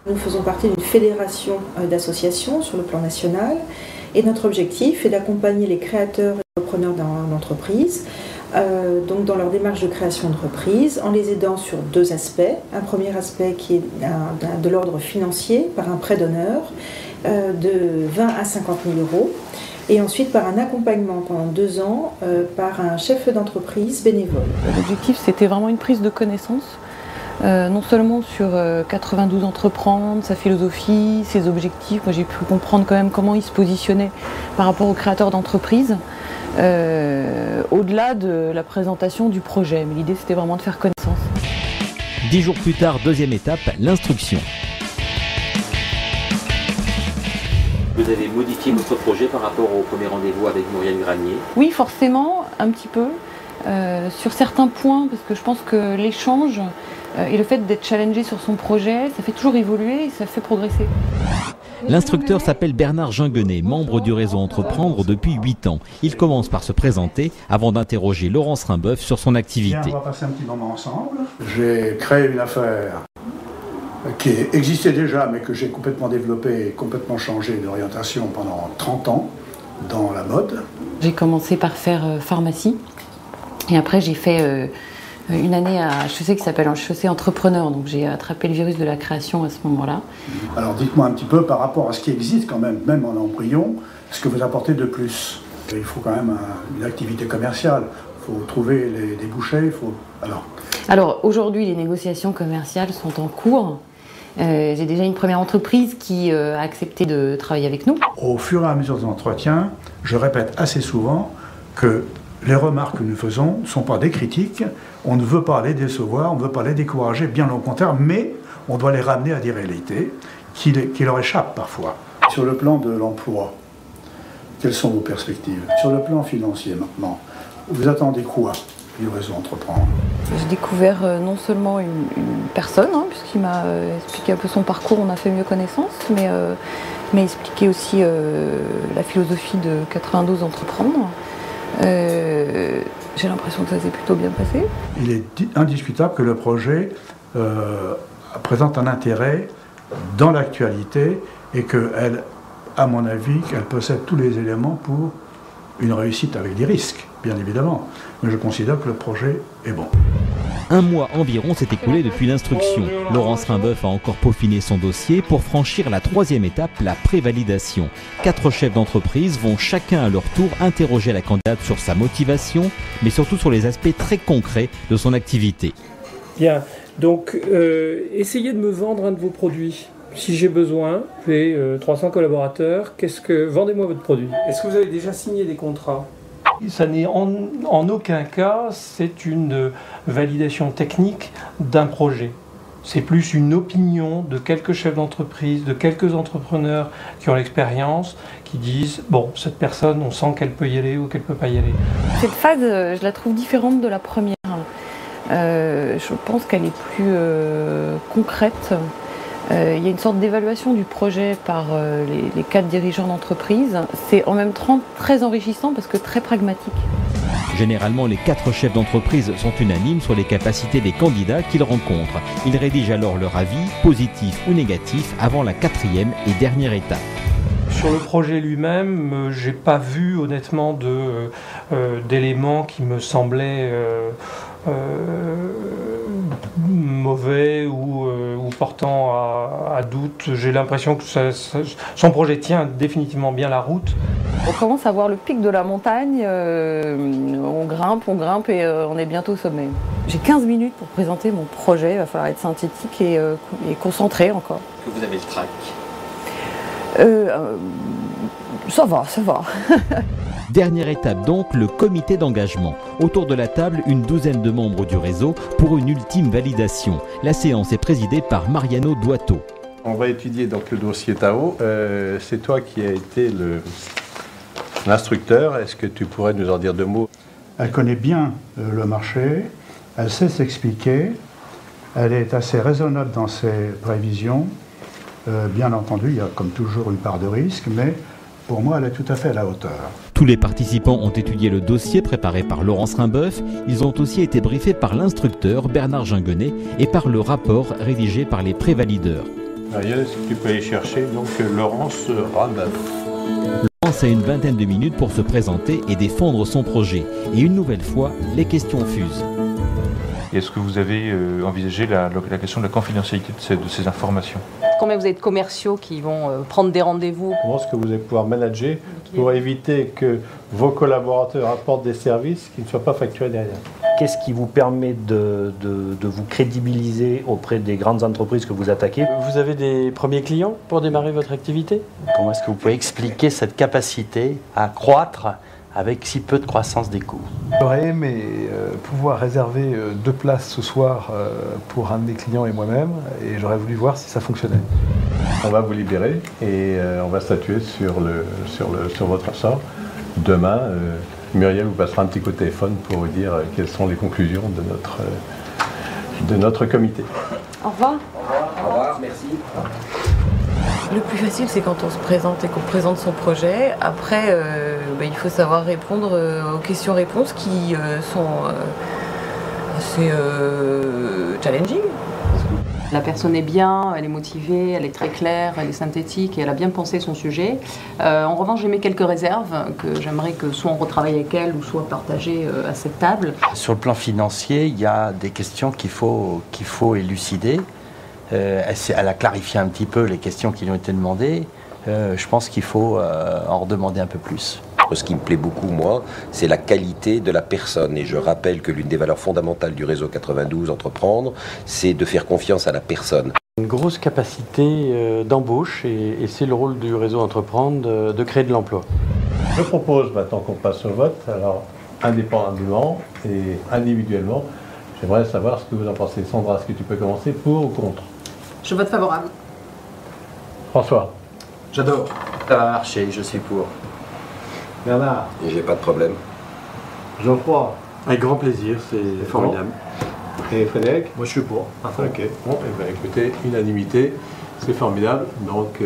Nous faisons partie d'une fédération d'associations sur le plan national et notre objectif est d'accompagner les créateurs et entrepreneurs d'entreprise donc dans leur démarche de création d'entreprise en les aidant sur deux aspects. Un premier aspect qui est de l'ordre financier par un prêt d'honneur de 20 à 50 000 euros et ensuite par un accompagnement pendant 2 ans par un chef d'entreprise bénévole. L'objectif c'était vraiment une prise de connaissance. Non seulement sur 92 Entreprendre, sa philosophie, ses objectifs, moi j'ai pu comprendre quand même comment il se positionnait par rapport aux créateurs d'entreprises, au-delà de la présentation du projet, mais l'idée c'était vraiment de faire connaissance. 10 jours plus tard, deuxième étape, l'instruction. Vous avez modifié votre projet par rapport au premier rendez-vous avec Muriel Granier? Oui, forcément, un petit peu, sur certains points, parce que je pense que l'échange et le fait d'être challengé sur son projet, ça fait toujours évoluer et ça fait progresser. L'instructeur s'appelle Bernard Ginguenet, membre du réseau Entreprendre depuis 8 ans. Il commence par se présenter avant d'interroger Laurence Rimboeuf sur son activité. Bien, on va passer un petit moment ensemble. J'ai créé une affaire qui existait déjà mais que j'ai complètement développée et complètement changé d'orientation pendant 30 ans dans la mode. J'ai commencé par faire pharmacie et après j'ai fait une année à HEC qui s'appelle HEC Entrepreneur, donc j'ai attrapé le virus de la création à ce moment-là. Alors dites-moi un petit peu par rapport à ce qui existe quand même en embryon, ce que vous apportez de plus. Il faut quand même une activité commerciale, il faut trouver les débouchés, Alors aujourd'hui les négociations commerciales sont en cours. J'ai déjà une première entreprise qui a accepté de travailler avec nous. Au fur et à mesure des entretiens, je répète assez souvent que les remarques que nous faisons ne sont pas des critiques, on ne veut pas les décevoir, on ne veut pas les décourager, bien au contraire, mais on doit les ramener à des réalités qui leur échappent parfois. Sur le plan de l'emploi, quelles sont vos perspectives? Sur le plan financier maintenant, vous attendez quoi du réseau Entreprendre? J'ai découvert non seulement une personne, puisqu'il m'a expliqué un peu son parcours, on a fait mieux connaissance, mais expliqué aussi la philosophie de 92 Entreprendre. J'ai l'impression que ça s'est plutôt bien passé. Il est indiscutable que le projet présente un intérêt dans l'actualité et qu'elle, à mon avis, qu'elle possède tous les éléments pour une réussite avec des risques, bien évidemment. Mais je considère que le projet est bon. 1 mois environ s'est écoulé depuis l'instruction. Laurence Rimboeuf a encore peaufiné son dossier pour franchir la 3e étape, la prévalidation. 4 chefs d'entreprise vont chacun à leur tour interroger la candidate sur sa motivation, mais surtout sur les aspects très concrets de son activité. Bien, donc essayez de me vendre un de vos produits. Si j'ai besoin, j'ai 300 collaborateurs, vendez-moi votre produit. Est-ce que vous avez déjà signé des contrats? Ça n'est en aucun cas, c'est une validation technique d'un projet. C'est plus une opinion de quelques chefs d'entreprise, de quelques entrepreneurs qui ont l'expérience, qui disent « bon, cette personne, on sent qu'elle peut y aller ou qu'elle ne peut pas y aller ». Cette phase, je la trouve différente de la première. Je pense qu'elle est plus concrète. Il y a une sorte d'évaluation du projet par les 4 dirigeants d'entreprise. C'est en même temps très enrichissant parce que très pragmatique. Généralement, les 4 chefs d'entreprise sont unanimes sur les capacités des candidats qu'ils rencontrent. Ils rédigent alors leur avis, positif ou négatif, avant la 4e et dernière étape. Sur le projet lui-même, j'ai pas vu honnêtement d'éléments qui me semblaient mauvais ou portant à doute. J'ai l'impression que son projet tient définitivement bien la route. On commence à voir le pic de la montagne, on grimpe et on est bientôt au sommet. J'ai 15 minutes pour présenter mon projet, il va falloir être synthétique et concentré encore. Est-ce que vous avez le trac? Ça va. Dernière étape donc, le comité d'engagement. Autour de la table, une douzaine de membres du réseau pour une ultime validation. La séance est présidée par Mariano Doitot. On va étudier donc le dossier Tao. C'est toi qui as été l'instructeur. Est-ce que tu pourrais nous en dire 2 mots? Elle connaît bien le marché, elle sait s'expliquer, elle est assez raisonnable dans ses prévisions. Bien entendu, il y a comme toujours une part de risque, mais pour moi, elle est tout à fait à la hauteur. Tous les participants ont étudié le dossier préparé par Laurence Rimboeuf. Ils ont aussi été briefés par l'instructeur Bernard Ginguenet et par le rapport rédigé par les prévalideurs. Muriel, est-ce que tu peux aller chercher donc Laurence Rambeuf? Laurence a une vingtaine de minutes pour se présenter et défendre son projet. Et une nouvelle fois, les questions fusent. Est-ce que vous avez envisagé la question de la confidentialité de ces informations? Combien vous avez de commerciaux qui vont prendre des rendez-vous? Comment est-ce que vous allez pouvoir manager pour éviter que vos collaborateurs apportent des services qui ne soient pas facturés derrière? Qu'est-ce qui vous permet de vous crédibiliser auprès des grandes entreprises que vous attaquez? Vous avez des premiers clients pour démarrer votre activité? Comment est-ce que vous pouvez expliquer cette capacité à croître avec si peu de croissance des coûts? J'aurais aimé pouvoir réserver 2 places ce soir pour un de mes clients et moi-même, et j'aurais voulu voir si ça fonctionnait. On va vous libérer et on va statuer sur votre sort. Demain, Muriel vous passera un petit coup de téléphone pour vous dire quelles sont les conclusions de notre comité. Au revoir. Au revoir, merci. Le plus facile, c'est quand on se présente et qu'on présente son projet. Après, il faut savoir répondre aux questions-réponses qui sont assez challenging. La personne est bien, elle est motivée, elle est très claire, elle est synthétique et elle a bien pensé son sujet. En revanche, j'ai mis quelques réserves que j'aimerais que soit on retravaille avec elle ou soit partagées à cette table. Sur le plan financier, il y a des questions qu'il faut élucider. Elle a clarifié un petit peu les questions qui lui ont été demandées. Je pense qu'il faut en redemander un peu plus. Ce qui me plaît beaucoup, moi, c'est la qualité de la personne. Et je rappelle que l'une des valeurs fondamentales du réseau 92 Entreprendre, c'est de faire confiance à la personne. Une grosse capacité d'embauche et c'est le rôle du réseau Entreprendre de créer de l'emploi. Je propose maintenant qu'on passe au vote, alors indépendamment et individuellement. J'aimerais savoir ce que vous en pensez. Sandra, est-ce que tu peux commencer pour ou contre? Je vote favorable. François? J'adore. Ça va marcher, je suis pour. Bernard? Et j'ai pas de problème. Geoffroy? Avec grand plaisir, c'est formidable. Et Frédéric? Moi je suis pour. Ok, bon, écoutez, unanimité, c'est formidable. Donc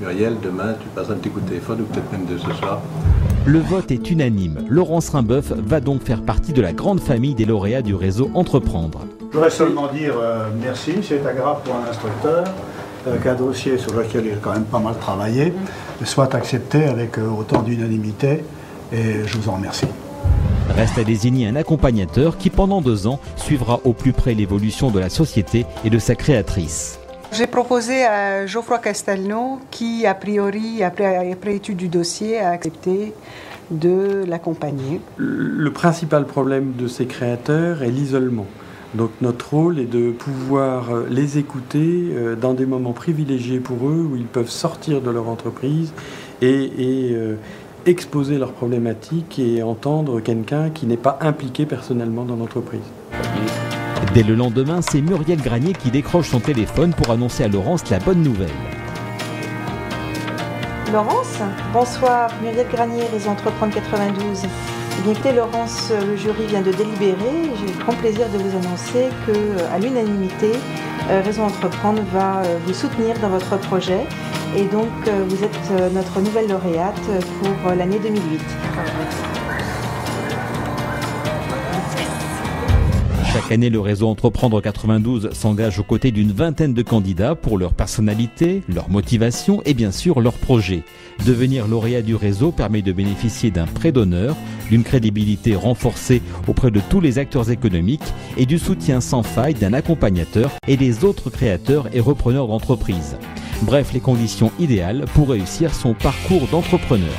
Muriel, demain tu passes un petit coup de téléphone ou peut-être même de ce soir. Le vote est unanime. Laurence Rambeuf va donc faire partie de la grande famille des lauréats du réseau Entreprendre. Je voudrais seulement dire merci, c'est agréable pour un instructeur qu'un dossier sur lequel il a quand même pas mal travaillé soit accepté avec autant d'unanimité, et je vous en remercie. Reste à désigner un accompagnateur qui, pendant 2 ans, suivra au plus près l'évolution de la société et de sa créatrice. J'ai proposé à Geoffroy Castelnau, qui a priori, après étude du dossier, a accepté de l'accompagner. Le principal problème de ces créateurs est l'isolement. Donc notre rôle est de pouvoir les écouter dans des moments privilégiés pour eux, où ils peuvent sortir de leur entreprise et exposer leurs problématiques et entendre quelqu'un qui n'est pas impliqué personnellement dans l'entreprise. Dès le lendemain, c'est Muriel Granier qui décroche son téléphone pour annoncer à Laurence la bonne nouvelle. Laurence, bonsoir, Muriel Granier, Réseau Entreprendre 92. Bien écoutez, Laurence, le jury vient de délibérer. J'ai le grand plaisir de vous annoncer qu'à l'unanimité, Réseau Entreprendre va vous soutenir dans votre projet. Et donc, vous êtes notre nouvelle lauréate pour l'année 2008. Chaque année, le réseau Entreprendre 92 s'engage aux côtés d'une vingtaine de candidats pour leur personnalité, leur motivation et bien sûr leur projet. Devenir lauréat du réseau permet de bénéficier d'un prêt d'honneur, d'une crédibilité renforcée auprès de tous les acteurs économiques et du soutien sans faille d'un accompagnateur et des autres créateurs et repreneurs d'entreprise. Bref, les conditions idéales pour réussir son parcours d'entrepreneur.